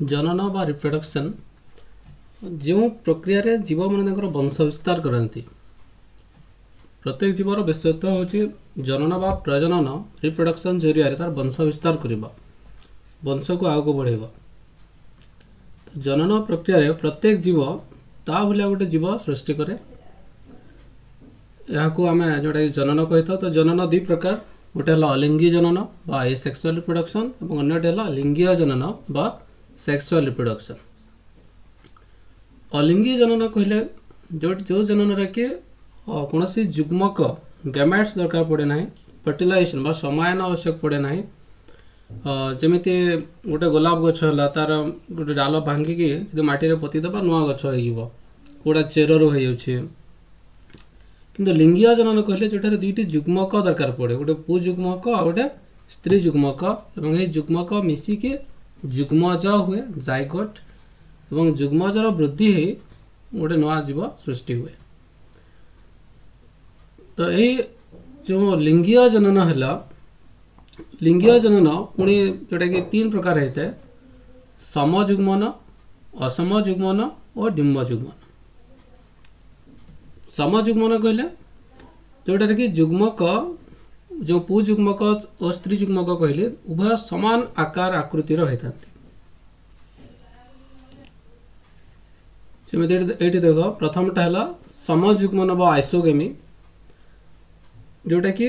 जनन बा रिप्रोडक्शन जो प्रक्रिया रे जीव मैंने वंश विस्तार करती प्रत्येक जीवर विशेषत्व हूँ जनन बा प्रजनन रिप्रोडक्शन जरिया तार वंश विस्तार करवा वंश को आगे बढ़ेगा। जनन प्रक्रिया रे प्रत्येक जीव ता भलिया गोटे जीव सृष्टि करे यहाँ आम जोटा जनन कही था। तो जनन दुई प्रकार गोटे अलिंगी जनन बा सेक्सुअल रिप्रोडक्शन और अन्यटे लिंगीय जनन बा सेक्सुअल रिप्रोडक्शन। अलिंगी जनन कहले जो जनन रे कि कौन सी जुग्मक गैमेट्स दरकार पड़े ना फर्टिलाइजेशन बा समायन आवश्यक पड़े ना जमीती गोटे गोलाप गछ है तार गोटे डाल भांगिकी मटी पोतीदेबा नुआ गछ होड़ा चेरु हो किंतु लिंगीय जनन कहले जोटार दुईटी जुग्मक दरकार पड़े गोटे पु जुग्मक और गोटे स्त्री जुग्मक और ये जुग्मक मिसिकी जुग्मज हुए जाइगोट और जुग्मजर वृद्धि हो गोटे नया जीव सृष्टि हुए। तो यही जो लिंगीय जनन है लिंगीय जनन पुणी जोटा कि तीन प्रकार होता है समजुग्मन असमजुग्मन और डिम्ब जुग्मन। समजुग्मन कहले जोटा कि जुग्मक जो पु जुग्मक और स्त्री जुग्मक कहले उभय समान आकार आकृतिर होता ये देख प्रथमटा है समजुग्मन बा आइसोगेमी जोटा कि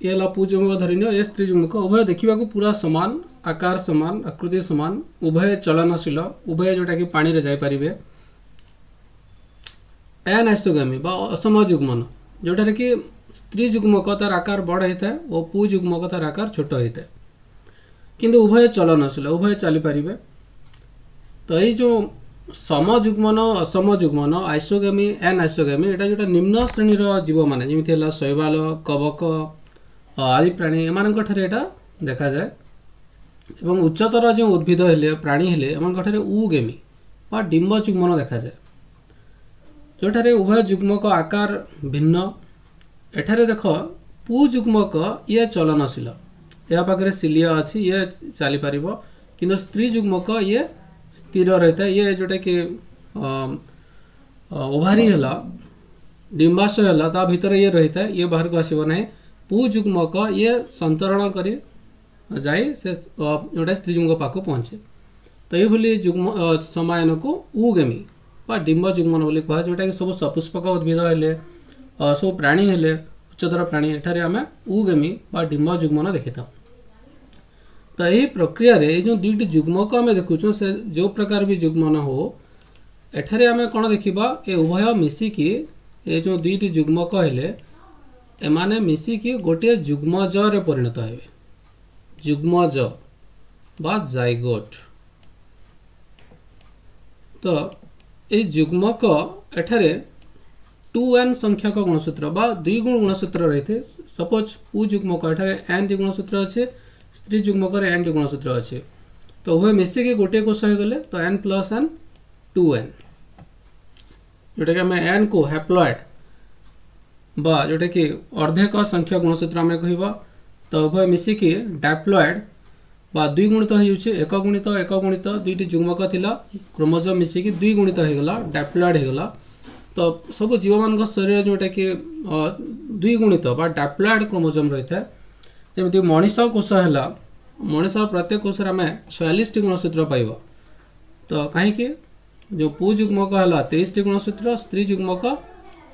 ये पु जुग्मक धरन ये स्त्री जुग्मक उभय देखा पूरा सामान आकार सामान आकृति सामान उभय चलनशील उभय जोटा कि पानी रे जाई परिबे। एन आइसोगामी बा असम जुग्मन जोटार कि स्त्री जुग्मक तार आकार बड़ होता है और पु जुग्मक तार आकार छोट होता है किंतु उभय चलनशील उभय चली पारिबे। तो ये जो समजुग्मन असम जुग्मन आइसोगामी एन आइसोगामी एटा जोटा निम्न श्रेणीर जीव माने जेमिति हला शैवाल कवक आदि प्राणी एमानक ठारे एटा देखा जाए एवं उच्चतर जो उद्भिद हेले प्राणी हेले एमानक ठारे उगेमी बा डिम्ब जुग्मन देखा जाए जोठारे उभय जुग्मक आकार भिन्न। एठारे देख पु जुग्मक ये चलनशील या पाखे सिलिया अच्छी ये चली पार कि स्त्री जुग्मक ये स्थिर रहता है ये जोटा कि ओभारी है डिम्बाशय है ता भीतर ये रहता है ये बाहर को आसब ना। पु जुग्मक ये संतरण कर जाए से जोटा स्त्री जुग्मक पाक पहुँचे। तो ये जुग्म समायन को उगेमी डिम्ब जुग्मन बोली कह जोटा कि सब सपुष्पक उद्भिद हेले सब प्राणी हेले उच्चतर प्राणी एठारे आमे उगेमी बा डिम्ब जुग्मन देखी था। तो यही प्रक्रिया रे जो दुईटी जुग्मक आम देखुचु से जो प्रकार भी जुग्मन हो एठारे आमे कौन देखा ये उभय मिसिकी ये जो दुईटी जुग्मक हेले एमाने मिसिकी गोटे जुग्मज रे परिणत हेबे जुग्मज बा जाइगोट। तो ये जुग्मक एठारे 2n संख्यक गुणसूत्र बा 2 गुण गुणसूत्र रही है। सपोज पु जुग्मक एठारे n टी गुणसूत्र अच्छे स्त्री जुग्मक n टी गुणसूत्र अच्छे तो उभय मिसिकी गोटे कोष हो गले तो n प्लस n 2n जोटा कि आम n को हैप्लॉइड बा जोटा कि अर्धेक संख्या गुणसूत्र आम कह तो उभय मिसिकी डाप्लॉइड बा 2 गुणित एक गुणित दुईटी जुग्मक थिला क्रोमोजोम मिसिकी 2 गुणित होगला डाप्लॉइड होगला। तो सब जीव मान शरीर जोटा कि 2 गुणित बा डाप्लॉइड क्रोमोजोम रही है जमी मनीष कोष है मनीष प्रत्येक कोष आम 46 टी गुणसूत्र पाइबा। तो कहीं जो पु जुग्मक है 23 टी गुणसूत्र स्त्री जुग्मक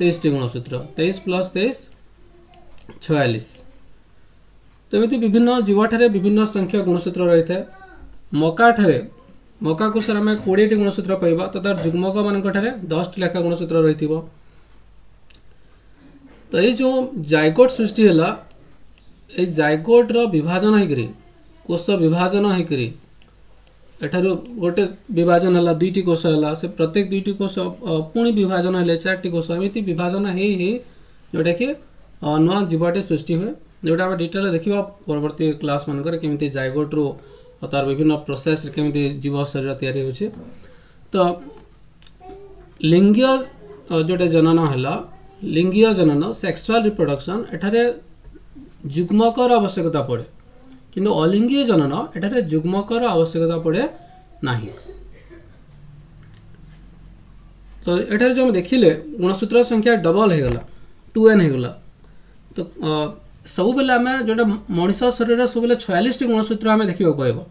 23 टी गुणसूत्र 23 प्लस 23 46। तमिति विभिन्न जीवठारे विभिन्न संख्या गुणसूत्र रही है। मका ठारे मका कोष आम 20 टी गुणसूत्र पाइबा तो तार जुग्मक मान 10 टी लेखा गुणसूत्र रही। तो ये जो जाइगोट सृष्टि है ये जाइगोट रो विभाजन होकरी कोष विभाजन होकरी एठारो गोटे विभाजन है 2टी कोष है से प्रत्येक 2टी कोष पुणी विभाजन है 4टी कोष एमती विभाजन हो जोटा कि नुआ जीवटे सृष्टि हुए जोटा आम डिटेल देखा परवर्ती क्लास मानक केमी जाइगोट रू तार विभिन्न प्रोसेस केमी जीव शरीर तैयारी होचे। तो लिंगीय जोटे जनन है लिंगीय जनन सेक्सुअल रिप्रोडक्शन एठारे जुग्मकर आवश्यकता पड़े किंतु अलिंगीय जनन एठारे जुग्मकर आवश्यकता पड़े नहीं। तो एठार जो देखिले गुणसूत्र संख्या डबल हो गला 2n हो गला। तो सब बेले आम जो मनीष शरीर सब 46 टी गुणसूत्र आम देखा पाइब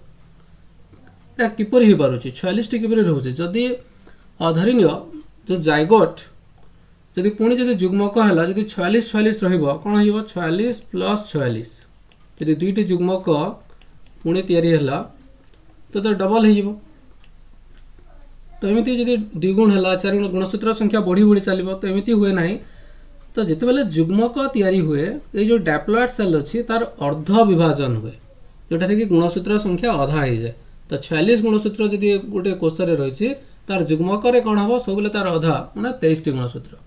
किपर हो पारे 46 टी किपर रोचे जदि धरिन जो जाइगोट जदि पुणी जदि जुग्मक है जदि 46 कौन हो 46 + 46 जदि दुईटी जुग्मक पुणी या तो डबल हो। तो एमती जदि द्विगुण है 4 गुण गुणसूत्र संख्या बढ़ी बढ़ी चलो तो एमती हुए ना। तो जिते बेले जुग्मक तैयारी हुए ये जो डैप्लॉइड सेल अच्छी तार अर्ध विभाजन हुए जोटा कि गुणसूत्र संख्या अधा हो जाए। तो 46 गुणसूत्र जदि गोटे कोश रही तार जुग्मक कौन हम सब बेले तार अधा मैंने 23 टी गुणसूत्र।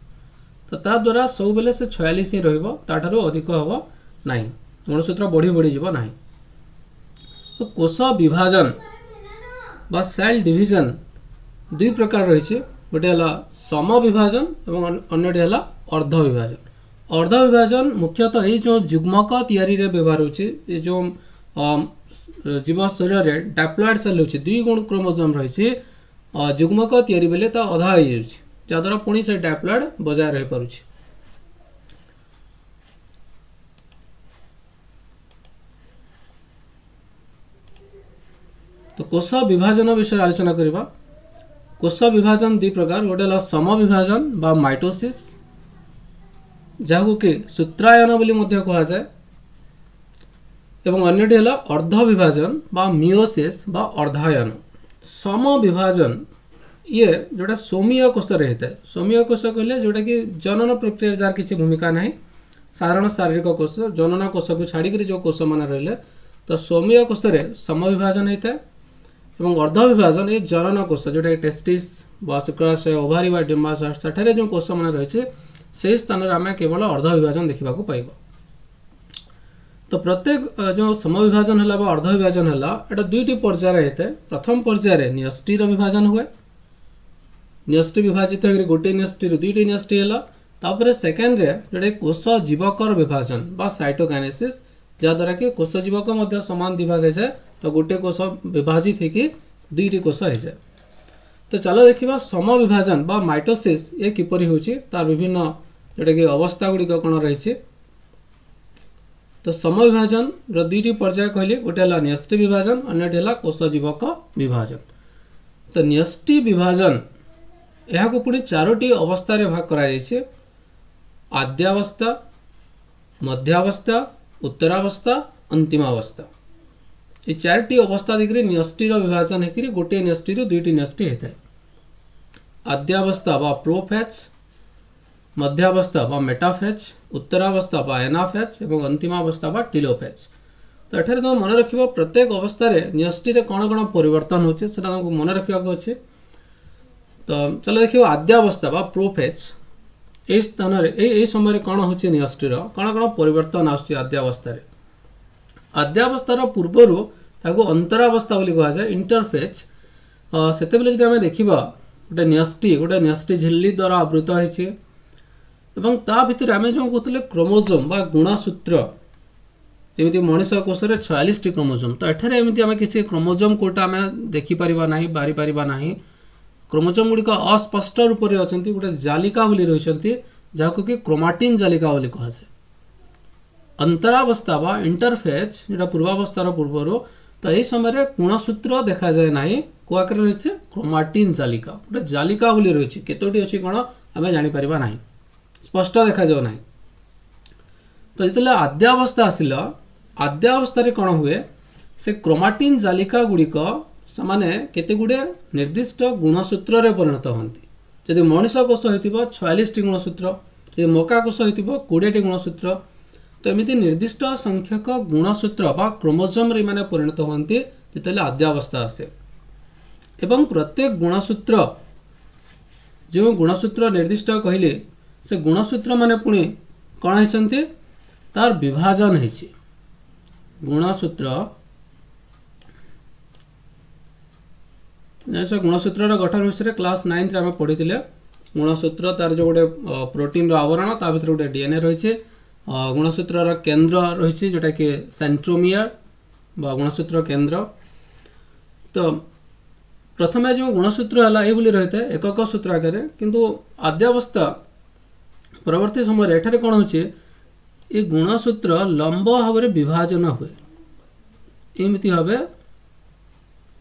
तो ता द्वारा सब बेले से 46 ही रठार अधिक हम ना गुणसूत्र बढ़ी बढ़ी जीव ना। तो कोश विभाजन बा सेल डिविजन दुई प्रकार रही गोटे है सम विभाजन और अन्यटी है अर्ध विभाजन। अर्ध विभाजन मुख्यतः ये जो जुग्मक तैयारी व्यवहार हो जो जीव शरीर में डैप्लॉइड सेल होची 2 गुण क्रोमोसोम रही जुग्मक तैयारी बेले तो अधा हो जाद्वारा पुणी से डैप्लॉइड बजाय रही पारुछि। तो कोश विभाजन विषय आलोचना करबा। कोश विभाजन दुई प्रकार गोटे है सम विभाजन बा माइटोसिस जहाँ कि सूत्रायन बोली कह जाए एवं अन्यटी है अर्ध विभाजन बा मियोसिस बा अर्धायन। सम विभाजन ये जोटा सोमीय कोश रहता है। सोमीय कोश कहले जोटा कि जनन प्रक्रिया जार किसी भूमिका नहीं साधारण शारीरिक कोश जनन कोश को छाड़ी जो कोश मान रही तो सोमीय कोश सम विभाजन होता है एवं अर्ध विभाजन ये जनन कोश जोटा टेस्टिस बा शुक्राशय ओभारी बा डिम्बाशय सेठारे जो कोश मान रही से स्थान में आम केवल अर्ध विभाजन देखा पाइब। तो प्रत्येक जो सम विभाजन है अर्ध विभाजन है यहाँ दुईटी पर्यायर होता है। प्रथम पर्यायर न्यष्टिर विभाजन हुए न्यष्टि विभाजित हो गोटे न्यष्टि दुईटी न्यष्टि है। सेकेंड जोटे कोश जीवकर विभाजन बा साइटोकाइनेसिस जहाँद्वारा कि कोश जीवक समान दिभाग हो जाए तो गोटे कोश विभाजित होकर दुईटी कोश हो जाए। तो चलो देखा सम विभाजन बा माइटोसिस ये किपरि होची तार विभिन्न जोटा कि अवस्था गुड़िक कौन रही। तो सम विभाजन दुईटी पर्याय कहली गोटे है न्यष्टि विभाजन अन्यटी है कोश जीवक विभाजन। तो न्यष्टि विभाजन यह पुणी 4टी अवस्था भाग कर आद्यावस्था मध्यावस्था उत्तरावस्था अंतिमावस्था ये 4टी अवस्था देखिए न्यष्टिर विभाजन होकर गोटे न्यष्टि दुईटी न्यष्टि होता है। आद्यावस्था बा प्रोफेज मध्यावस्था बा मेटाफेज उत्तरावस्था बा एनाफेज और अंतिमावस्था बा टिलोफेज। तो एठारे तुम मन रख प्रत्येक अवस्था न्यष्टि कौन कौन परिवर्तन होचे सेटा तुमको मन रखा अच्छे। तो चलो देखिए आद्यावस्था बा प्रोफेज यही स्थान में समय कौन हो न्यष्टिर कौन कौन परिवर्तन आद्यावस्था आद्यावस्थार पूर्वर ताको अंतरावस्था बोली कह जाए इंटरफेज। से जब आम देखा गोटे न्यष्टि झिल्ली द्वारा आवृत होती ता भितर आम जो कहते क्रोमोजोम बा गुणसूत्र जमी मनीष कोश 46 टी क्रोमोजोम। तो एठार एमती आम किसी क्रोमोजोम कोटा आम देखिपर ना बारी पार ना क्रोमोजोम गुड़िक अस्पष्ट रूप से अच्छा गोटे जालिका बोली रही जहाँ कि क्रोमाटिन जालिका बोली कह जाए। अंतरावस्था बा इंटरफेज जो पूर्वावस्थार पूर्वर तो यही समय गुणसूत्र देखा जाए ना को आकार रही है क्रोमाटिन जालिका गोटे जालिका बोली रही केतोटी अच्छी कौन आम जापर ना स्पष्ट देखा जाओ ना। तो जिते आद्यावस्था आसिला आद्यावस्था कौन हुए से क्रोमाटिन जालिका गुड़िक से केते गुड़े निर्दिष्ट गुणसूत्र परिणत होती। जदि मनीष कोश हो 46 टी गुणसूत्र जदि मका कोश हो 20 टी गुणसूत्र तो एमती निर्दिष्ट संख्यक गुणसूत्र बा क्रोमोजोम रे माने परिणत होती जिते आद्यावस्था आसे। एवं प्रत्येक गुणसूत्र जो गुणसूत्र निर्दिष्ट कहले से गुणसूत्र माने पुणी कौन होती तार विभाजन होती गुणसूत्र जैसे गुणसूत्र गठन विषय क्लास 9 आम पढ़ी गुणसूत्र तार जो गोटे प्रोटीन आवरण ता भीतर गोटे डीएनए रही गुणसूत्र केंद्र रही जोटा कि सेंट्रोमियर बा गुणसूत्र केंद्र। तो प्रथमे जो गुणसूत्र है ये रही है एकक सूत्र आकार किंतु आद्यावस्था परवर्ती समय एठारे कौन होचे ये गुणसूत्र लंब भाव में विभाजन हुए एमती भाव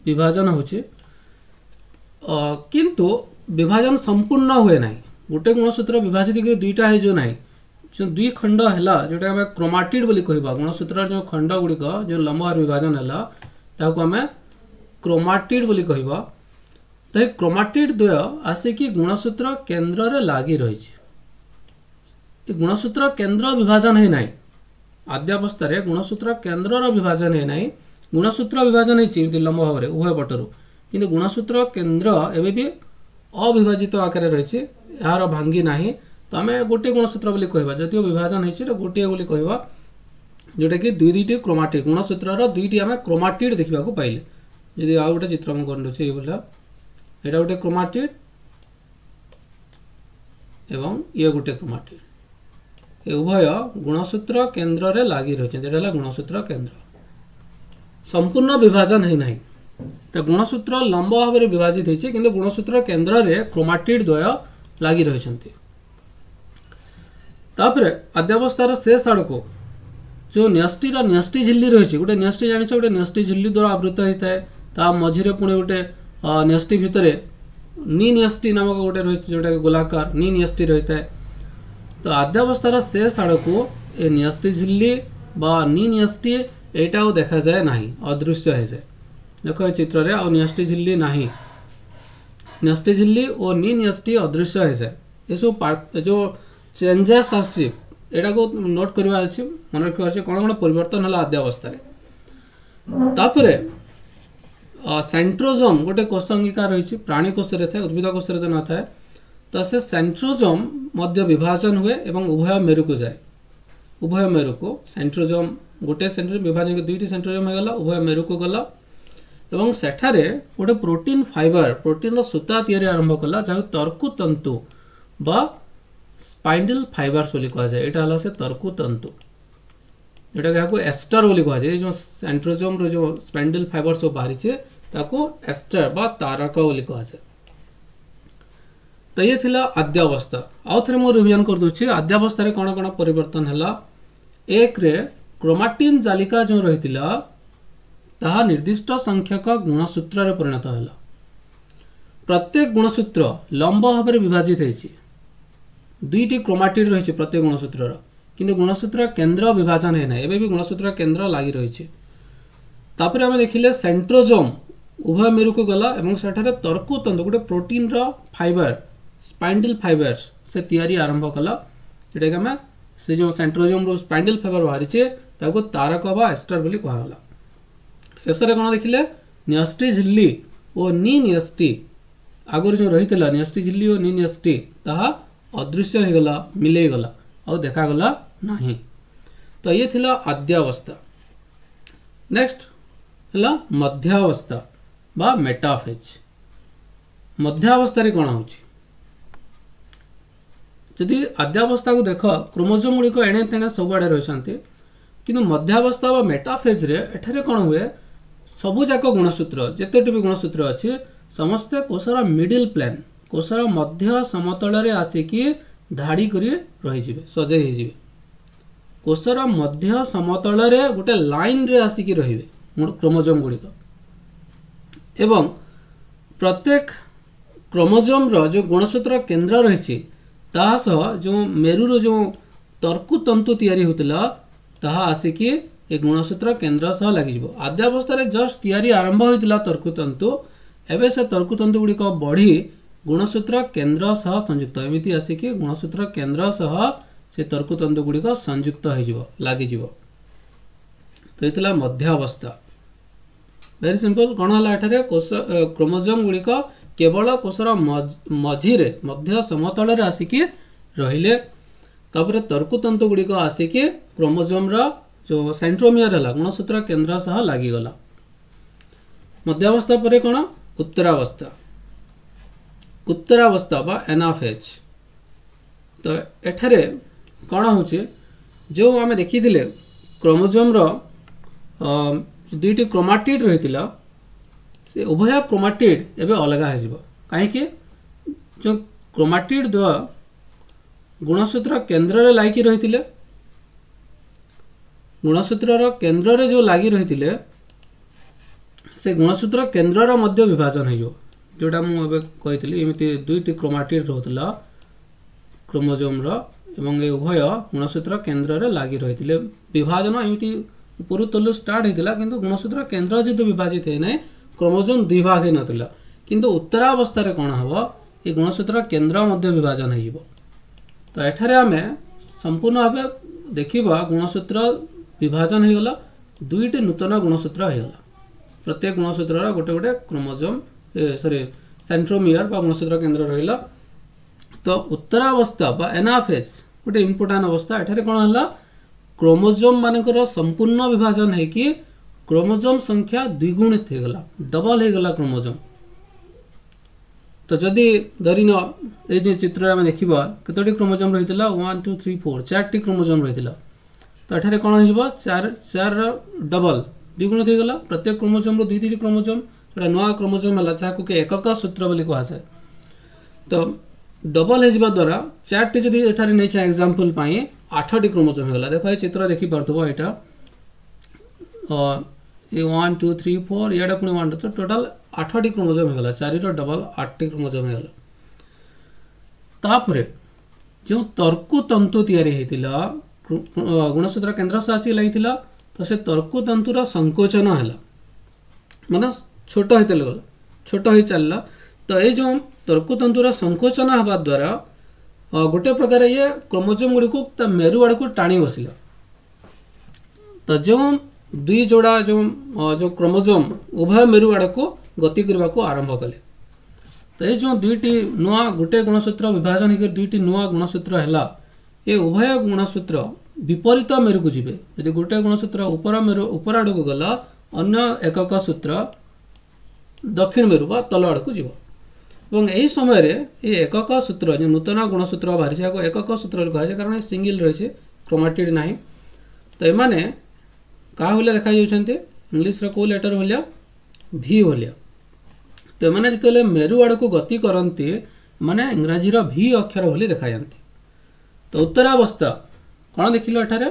विभाजन होचे किंतु विभाजन संपूर्ण हुए ना गोटे गुणसूत्र विभाजित कर दुईटा है जो ना जो दुई खंड है जोटा आम क्रोमाटिड बोली कहबा गुणसूत्र जो खंड गुड़िक जो लंब भाव विभाजन है ताको आम क्रोमाटिड बोली कहबा तो क्रोमाटिड द्वय आसिकी गुणसूत्र केंद्र रे लागी रही गुणसूत्र केंद्र विभाजन है ना आद्यावस्था गुणसूत्र केंद्र विभाजन है ना गुणसूत्र विभाजन है लंब भाव में उभय पटर कि गुणसूत्र केंद्र एवं भी अविभाजित आकार रही यार भांगी ना तो आम गोटे गुणसूत्र बोली कहबा जदिव विभाजन है गोटे बोली कहबा जोटा कि दुईटी क्रोमाटिड गुणसूत्र दुईटी आम क्रोमाटिड देखा पाइले यदि आउ गोटे चित्र कर दूसरे ये गोटे क्रोमाटिड एवं ये गोटे क्रोमाटिड उभय गुणसूत्र केंद्र रे लागी रही गुणसूत्र केंद्र संपूर्ण विभाजन है ना तो गुणसूत्र लंब भाव में विभाजित होती किंतु गुणसूत्र केंद्र रे क्रोमाटिड द्वय लागी रही आद्यावस्थार शेष आड़ को जो न्यष्टि न्यष्टि झिल्ली रही गोटे न्यष्टि जानी गोटे न्यष्टि झिल्ली द्वारा आवृत होता है ता मझिरे पुणे गोटे न्यष्टि भितर नी न्यष्टि नामक गोटे रही जोटा गोलाकार नी न्यष्टि रही है तो आद्यावस्थार शेष आड़ को ए न्यष्टि झिल्ली बा नी न्यष्टि एटा देखा जाए ना अदृश्य हो जाए देख चित्र रे आ न्यष्टि झिल्ली ना न्यष्टि झिल्ली और नी न्यष्टि अदृश्य हो जाए ये सब जो चेंजेस आटा को नोट करवा मन रखा कौन कौन परिवर्तन है आद्यावस्था सेंट्रोजोम गोटे कोष अंगिका रही प्राणी कोष थे उद्भिद कोष तो न था तो से सेंट्रोजोम मध्य विभाजन हुए एवं उभय मेरु को जाए उभय मेरु को सेंट्रोजोम गोटे सेंट्रो विभाजन दुईटी सेंट्रोजोम होगा उभय मेरु को गला एवं सेठारे गोटे प्रोटीन फाइबर प्रोटीन सूता तैयारी आरंभ कला जहाँ तर्कु तंतु बा स्पाइंडल फाइबर्स बोली कहा जाए यहाँ है से तर्कु तंतु जोटा क्या एस्टर बोली कहा जाए जो सेंट्रोजोम रो जो स्पाइंडल फाइबर सब बाहरी ताको एस्टर बा तारक बोली कहा जाए तो ये थिला आद्यावस्था आउ थे मुझे रिविजन कर दूसरी आद्यावस्था कौन कौन परिवर्तन है एक रे क्रोमाटिन जालिका जो रही ताहा निर्दिष्ट संख्यक गुणसूत्र रे परिणत है प्रत्येक गुणसूत्र लंब भाव में विभाजित होती दुईटी क्रोमाटिड रही प्रत्येक गुणसूत्र किंतु गुणसूत्र केंद्र विभाजन है ना एवं भी गुणसूत्र केंद्र लगी रही तापर आम देखिले सेंट्रोजोम उभय मेरु को गला एवं सेठारे तर्कु तंतु गोटे प्रोटीन फाइबर स्पाइंडल फाइबर्स से तैयारी आरंभ कला जोटा कि आम से जो सेंट्रोजोम रो स्पाइंडल फाइबर बाहरी तारक बा एस्टर बोली कहला शेष में कौन देखिले न्यष्टि झिल्ली और नी न्यष्टि आगुरी जो रही है न्यष्टि झिल्ली और नी न्यष्टि ताहा अदृश्य हो गला मिले गला और देखागला नहीं तो ये थिला आद्यावस्था नेक्स्ट है मध्यावस्था बा मेटाफेज मध्यावस्था कौन हो जदि आद्यावस्था को देख क्रोमोजोम गुड़िक एणे तेणे सब आड़े रही किंतु मध्यावस्था बा मेटाफेज रे एठारे कौन हुए सबुजाक गुणसूत्र जितेटी भी गुणसूत्र अच्छी समस्ते कोषर मिडिल प्लान कोषर मध्य समतल आसिकी धाड़ी करी रही सजे हो कोषर मध्य समतल गोटे लाइन रे आसिकी रहिबे क्रोमोजोम गुड़िक एवं प्रत्येक क्रोमोजोम रो जो गुणसूत्र केंद्र रही जो मेरु जो तर्कु तंतु तैयारी होतिला ताहा आसिकी ए गुणसूत्र केंद्र सह लगी आद्यावस्था जस्ट तैयारी आरंभ होता तर्कु तंतु एवं से तर्कु तंतु गुड़िक बढ़ी गुणसूत्र केंद्र सह संयुक्त एमती आसिकी गुणसूत्र केंद्र सह से तर्कु तंतु गुड़िक संयुक्त हो लगी तो ये मध्यावस्था वेरी सिंपल कौन है कोष क्रोमोजोम गुड़िक केवल कोषर मझीरे मध्य समतल आसिकी रहिले तापर तर्कु तंतु गुड़िक आसिकी क्रोमोजोम जो सेंट्रोमियर है गुणसूत्र केंद्र सह लगिगला मध्यावस्था पर कौन उत्तरावस्था उत्तरावस्था बा एनाफेज तो एठारे कौन हो जो आम देखी क्रोमोजोम दुईटी क्रोमाटिड रही से उभय क्रोमाटिड एवं अलग हो कहीं जो क्रोमाटिड द्वय गुणसूत्र केन्द्र रे लागी रही गुणसूत्र केन्द्र रे जो लगी रही से गुणसूत्र केन्द्र मध्य विभाजन हो जोटा मुझे कही एमती दुईटी क्रोमाटिड रोला क्रोमोजोम एवं ये उभय गुणसूत्र केन्द्र रे लगी रही विभाजन एमती ऊपर तलु स्टार्ट होता किंतु गुणसूत्र केन्द्र जो विभाजित है ना क्रोमोजोम दुई भाग हो नाला किंतु उत्तरावस्था कौन हम ये गुणसूत्र केन्द्र मध्य विभाजन हो तो एठारे आम संपूर्ण भाव देखा गुणसूत्र विभाजन होगला दुईटी नूतन गुणसूत्र होगला प्रत्येक गुणसूत्र गोटे गोटे क्रोमोजोम सॉरी सेंट्रोमियर बा गुणसूत्र केन्द्र रहा तो उत्तरावस्था बा एनाफेज गोटे इम्पोर्टाट अवस्था एठारे कौन है क्रोमोजोम मानकर संपूर्ण विभाजन है कि क्रोमोजोम संख्या द्विगुणित होगला डबल होगला क्रोमोजोम तो जदि धरीन ये चित्र में देखा कतोटी क्रोमोजोम रही 1 2 3 4 4टी क्रोमोजोम रही तो एठारे कौन हो चार डबल द्विगुणित होगला प्रत्येक क्रोमोजोम दुई दुईटी क्रोमोजोम जो नुआ क्रोमोजोम है जहाँ कि एकक सूत्र बोली कहुए तो डबल हो द्वारा 4टी जदि एठारे नहीं चाहे एग्जांपल 8टी क्रोमोजोम होगला देखो ये चित्र देखी पार्थो यहाँ ये 1 2 3 4 ये पुणी 1 तो टोटाल 8टी क्रोमोजोम होगला 4 डबल 8टी क्रोमोजोम होगला तापरे जो तर्कु तंतु तैयारी होता गुणसूत्र केन्द्र से आसी लगी तो से तर्कु तंतुर संकोचन है माने छोट होते गला छोट हो चलला तो ये जो तर्कु तंतुर संकोचन हवा द्वारा गोटे प्रकार ये क्रोमोजोम गुड़ी को मेरु आड़ को टाणी बसला तो जो दुई जोड़ा जो क्रोमोजोम उभय मेरु आड़ को गति करने को आरंभ कले तो ये जो दुईटी नुआ गोटे गुणसूत्र विभाजन होकर दुईटी नुआ गुणसूत्र है ये उभय गुणसूत्र विपरीत मेरु को जीवे यदि गोटे गुणसूत्र ऊपर मेरु ऊपर आड़ को गला अन्य एकक सूत्र दक्षिण मेरु बा तल आड़ को जीव और यही समय ये एकक सूत्र जो नूतन गुणसूत्र बाहरी एकक सूत्र कहुए कारण सिंगल रही क्रोमाटिड ना तो ये क्या भाया देखा इंग्लीश रो लेटर भाया भी भाया तो मैंने जिते मेरु आड़ को गति करती माने इंग्राजी भी अक्षर भली देखा जाती तो उत्तरावस्था कौन देख एठारे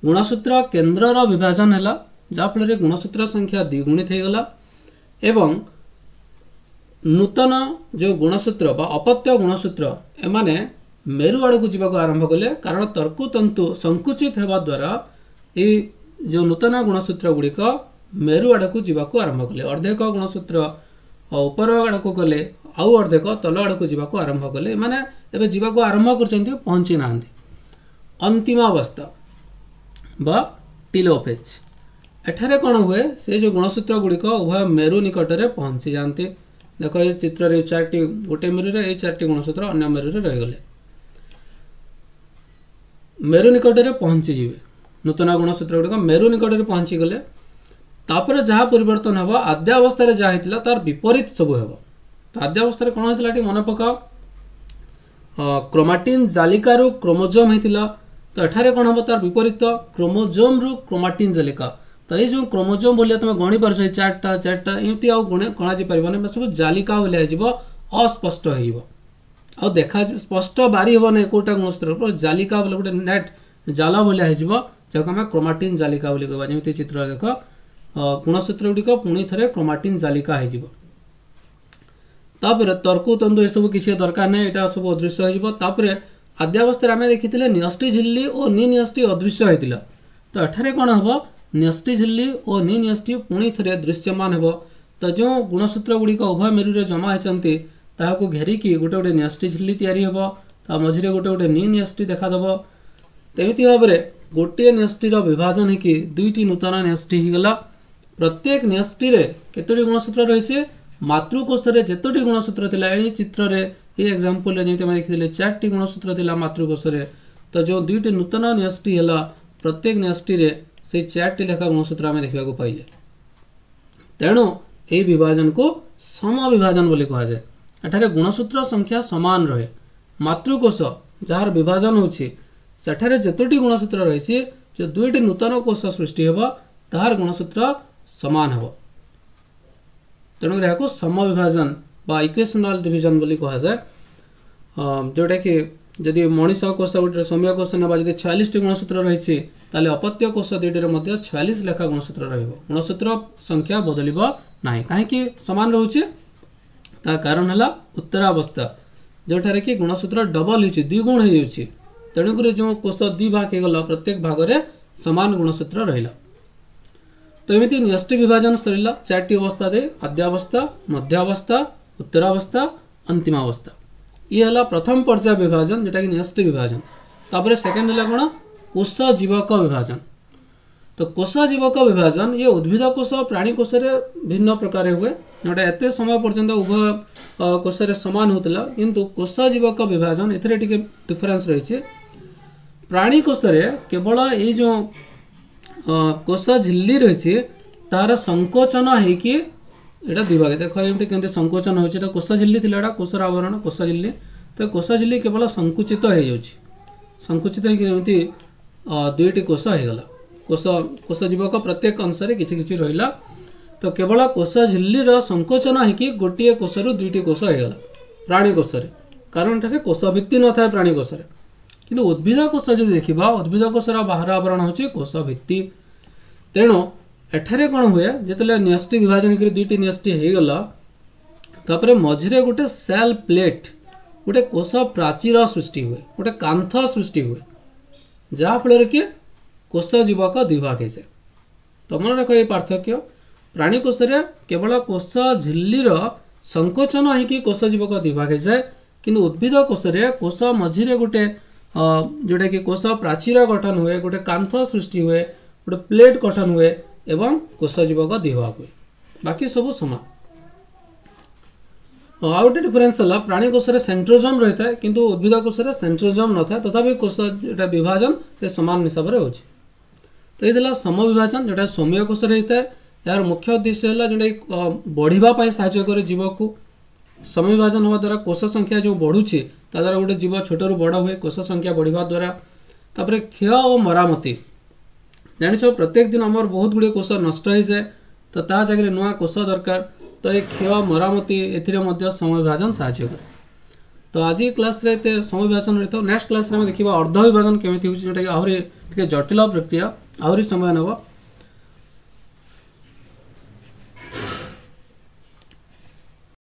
गुणसूत्र केन्द्र विभाजन है जहाँफल गुणसूत्र संख्या द्विगुणित होगला एवं नूतन जो गुणसूत्र बा अपत्य गुणसूत्र एमाने मेरु आड़ को जीवा आरंभ कले कारण तर्कु तंतु संकुचित होगा द्वारा ये जो नूतन गुणसूत्र गुड़िक मेरु आड़ को जीवा आरंभ कले अर्धेक गुणसूत्र ऊपर आड़ को गले आउ अर्धेक तल आड़ को जीवा आरंभ कले माने एबे जीवा आरंभ कर पहुँची ना अंतिमावस्था बा टीलोफेज एठारे कौन हुए से जो गुणसूत्र गुड़िक उभय मेरु निकट में पहुँची जाती देख ये चित्र 4टी गोटे मेरु ये 4टी गुणसूत्र अन्य मेरु रहीगले मेरु निकट में पहुँची जीवे नूतन गुणसूत्र गुड़िक मेरु निकट में पहुँची गले तापर जहाँ परिवर्तन हम आद्यावस्था जहाँ होता तार विपरीत सब हम तो आद्यावस्था कौन होता मन पकाओ क्रोमाटिन जालिकारु क्रोमोजोम होता तो एठारे कौन हम तार विपरीत क्रोमोजोम रु क्रोमाटिन जालिका तो ये जो क्रोमोजोम बोलिए तुम गणी पार्छ 4टा एमती गणा पार सब जालिका बोलिए अस्पष्ट हो देखा स्पष्ट बारी हम ना कौटा गुणसूत्र जालिका बोले गोटे नेट जाला भाया हो जहाँ आम क्रोमाटिन जालिका बोली कहवा जमी चित्र देख गुणसूत्र गुड़िक पुणी थे क्रोमाटिन जालिका होपर तर्कु तंतु ये सब किसी दरकार नहीं यहाँ सब अदृश्य होपर आद्यावस्था आम देखी न्यष्टि झिल्ली और न्यष्टि अदृश्य होता तो एठारे कौन हम न्यष्टि झिल्ली और न्यष्टि पुणी थे दृश्यमान हो तो जो गुणसूत्र गुड़िक उभय मेरु जमा होती ताको घेरिकी गोटे गोटे न्यष्टि झिल्ली तैयारी हम ता मझे गोटे गोटे न्यष्टि देखादेव तेमती भाव में गोटे न्यष्टिर विभाजन होगी दुईटी नूतन न्यष्टि होगला प्रत्येक न्यष्टि केतोटी गुणसूत्र रही मातृकोश जितोटी गुणसूत्र थिला ए चित्र रे ये एग्जांपल रे जमी देखिले 4टी गुणसूत्र थिला मातृकोश तो जो दुईटी नूतन न्यष्टि है प्रत्येक न्यष्टि रे से 4टी लेखा गुणसूत्र आम देखा पाइले तेणु यही विभाजन को सम विभाजन बोली कहा जाए एठारे गुणसूत्र संख्या समान रहे मातृकोश जार विभाजन होछि सेठारे जेतोटी गुणसूत्र रही जो दुईटी नूतन कोश सृष्टि हेबा ताहार गुणसूत्र समान हेबो तेणुकर यहाँ सम विभाजन बा इक्वेशनल डिविजन बोली कह जाए जोटा कि जदि मनीष कोष गोटे सौम्य कोष ना जब 46 गुणसूत्र रही अपत्य कोष दुईटे 46 लेखा गुणसूत्र गुणसूत्र संख्या बदल ना कहीं सामान रोचे तार कारण है उत्तरावस्था जोठार कि गुणसूत्र डबल हो 2 गुण हो तेणुक जो कोष 2 भाग हो गला प्रत्येक भाग में सामान गुणसूत्र रहा तो एमती न्यष्टि विभाजन सरला 4टी अवस्था दे आद्यावस्था मध्यावस्था उत्तरावस्था अंतिमावस्था ये है प्रथम पर्याय विभाजन जोटा कि न्यष्टि विभाजन तापर सेकेंड है कौन कोष जीवक विभाजन तो कोष जीवक विभाजन ये उद्भिद कोष प्राणी कोष भिन्न प्रकार हुए जोटा एत समय पर्यंत उभय कोष सामान होता किंतु कोष जीवक विभाजन ए डिफरेन्स रही प्राणी कोष केवल ये जो कोष झिल्ली रही तार संकोचन होगी यहाँ दुई भाग देख ये केमती संकोचन हो कोष झिल्ली थी कोषर आवरण कोष झिल्ली तो कोष झिल्ली केवल संकुचित हो संकुचित होती दुईटी कोष होगला कोष जीवक प्रत्येक अंश किसी किसी रहा तो केवल कोष झिल्लीर संकोचन होगी गोटे कोष रु दुईटी कोष होगला प्राणी कोष कारण कोष भित्ति न था प्राणी कोष किंतु उद्भिद कोष जो देखा उद्भिद कोषर बाहर आवरण होची कोष भित्ति तेणु एठारे कौन हुए जिते न्यष्टि विभाजन कर दुईटी न्यष्टि होगला तापर मझिरे गोटे सेल प्लेट गोटे कोष प्राचीर सृष्टि हुए गोटे कांथ सृष्टि हुए जहाँफल कि कोष जीवक दुई भाग हो जाए तो मन रख ये पार्थक्य प्राणी कोष केवल कोष झिल्लीर संकोचन होगी कोष जीवक दुई भाग हो जाए किंतु उद्भिद कोष कोष मझिरे गोटे जोटा कि कोष प्राचीर गठन हुए गोटे कांथ सृष्टि हुए गोटे प्लेट गठन हुए एवं कोष जीवक दुई भाग हुए बाकी सब समान आउ गोटे डिफरेन्स है प्राणी कोष सेंट्रोजोम रही है किंतु उद्भिद कोष सेंट्रोजोम न था तथापि कोष जो विभाजन से सामान हिसाब से होची तो ये सम विभाजन जोटा सौम्य कोष रही है यार मुख्य उद्देश्य है जोटा बढ़ापी साहय करे जीव को सम विभाजन हवा द्वारा कोष संख्या जो बढ़ुची द्वारा गोटे जीव छोट रू बड़ हुए कोष संख्या बढ़ा द्वारा तापर क्षय और मरामती जान प्रत्येक दिन आम बहुत गुड़े कोष नष्ट हो जाए तो ता जगह नुआ कोष दरकार तो ये क्षय मरामती ए सम विभाजन साहय करे तो आज क्लास रे सम विभाजन रही नेक्स्ट क्लास में देखा अर्ध विभाजन केमी हो जोटा आहरी जटिल प्रक्रिया आहरी समय नब